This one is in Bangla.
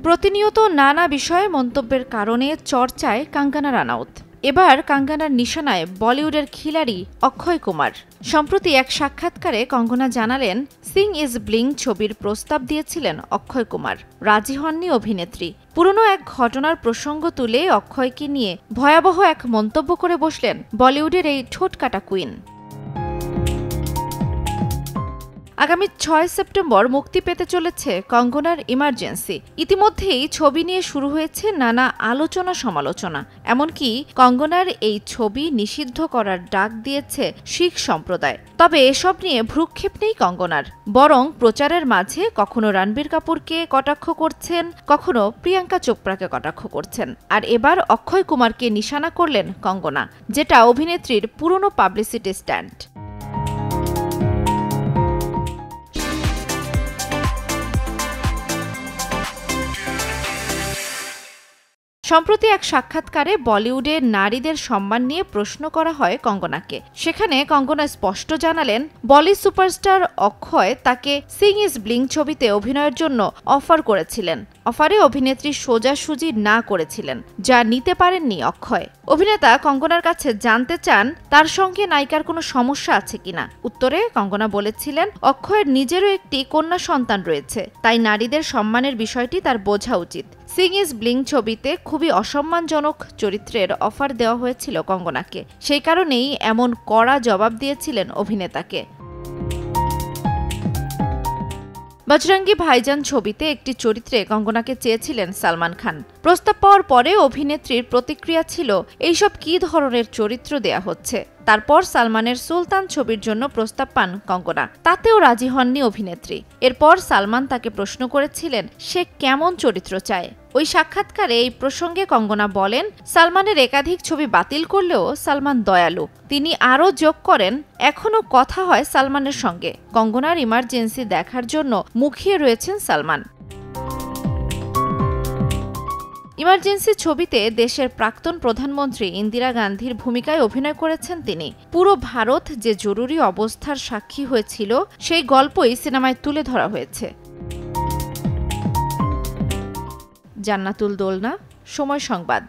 প্রতিনিয়ত নানা বিষয়ে মন্তব্যের কারণে চর্চায় কঙ্গনা রানাউত। এবার কঙ্গনার নিশানায় বলিউডের খিলাড়ি অক্ষয় কুমার। সম্প্রতি এক সাক্ষাৎকারে কঙ্গনা জানালেন, সিং ইজ ব্লিং ছবির প্রস্তাব দিয়েছিলেন অক্ষয় কুমার, রাজি হননি অভিনেত্রী। পুরনো এক ঘটনার প্রসঙ্গ তুলে অক্ষয়কে নিয়ে ভয়াবহ এক মন্তব্য করে বসলেন বলিউডের এই ঠোঁটকাটা কুইন। আগামী ৬ সেপ্টেম্বর মুক্তি পেতে চলেছে কঙ্গনার ইমার্জেন্সি। ইতিমধ্যেই ছবি নিয়ে শুরু হয়েছে নানা আলোচনা সমালোচনা। এমনকি কঙ্গনার এই ছবি নিষিদ্ধ করার ডাক দিয়েছে শিখ সম্প্রদায়। তবে এসব নিয়ে ভ্রুক্ষেপ নেই কঙ্গনার, বরং প্রচারের মাঝে কখনো রণবীর কাপুরকে কটাক্ষ করছেন, কখনো প্রিয়াঙ্কা চোপড়াকে কটাক্ষ করছেন। আর এবার অক্ষয় কুমারকে নিশানা করলেন কঙ্গনা, যেটা অভিনেত্রীর পুরনো পাবলিসিটি স্ট্যান্ড। সম্প্রতি এক সাক্ষাৎকারে বলিউডে নারীদের সম্মান নিয়ে প্রশ্ন করা হয় কঙ্গনাকে। সেখানে কঙ্গনা স্পষ্ট জানালেন, বলি সুপারস্টার অক্ষয় তাকে সিং ইজ ব্লিং ছবিতে অভিনয়ের জন্য অফার করেছিলেন। অফারে অভিনেত্রী সোজাসুজি না করেছিলেন, যা নিতে পারেননি অক্ষয়। অভিনেতা কঙ্গনার কাছে জানতে চান তার সঙ্গে নায়িকার কোনো সমস্যা আছে কিনা। উত্তরে কঙ্গনা বলেছিলেন, অক্ষয়ের নিজেরও একটি কন্যা সন্তান রয়েছে, তাই নারীদের সম্মানের বিষয়টি তার বোঝা উচিত। সিং ইজ ব্লিং ছবিতে খুবই অসম্মানজনক চরিত্রের অফার দেওয়া হয়েছিল কঙ্গনাকে, সেই কারণেই এমন কড়া জবাব দিয়েছিলেন অভিনেতাকে। বজরঙ্গি ভাইজান ছবিতে একটি চরিত্রে কঙ্গনাকে চেয়েছিলেন সালমান খান। প্রস্তাব পাওয়ার পরে অভিনেত্রীর প্রতিক্রিয়া ছিল, এইসব কী ধরনের চরিত্র দেয়া হচ্ছে। তারপর সালমানের সুলতান ছবির জন্য প্রস্তাব পান কঙ্গনা, তাতেও রাজি হননি অভিনেত্রী। এরপর সালমান তাকে প্রশ্ন করেছিলেন সে কেমন চরিত্র চায়। ওই সাক্ষাৎকারে এই প্রসঙ্গে কঙ্গনা বলেন, সালমানের একাধিক ছবি বাতিল করলেও সালমান দয়ালু। তিনি আরও যোগ করেন, এখনও কথা হয় সালমানের সঙ্গে। কঙ্গনার ইমার্জেন্সি দেখার জন্য মুখিয়ে রয়েছেন সালমান। ইমার্জেন্সি ছবিতে দেশের প্রাক্তন প্রধানমন্ত্রী ইন্দিরা গান্ধীর ভূমিকায় অভিনয় করেছেন তিনি। পুরো ভারত যে জরুরি অবস্থার সাক্ষী হয়েছিল, সেই গল্পই সিনেমায় তুলে ধরা হয়েছে। জান্নাতুল দোলনা, সময় সংবাদ।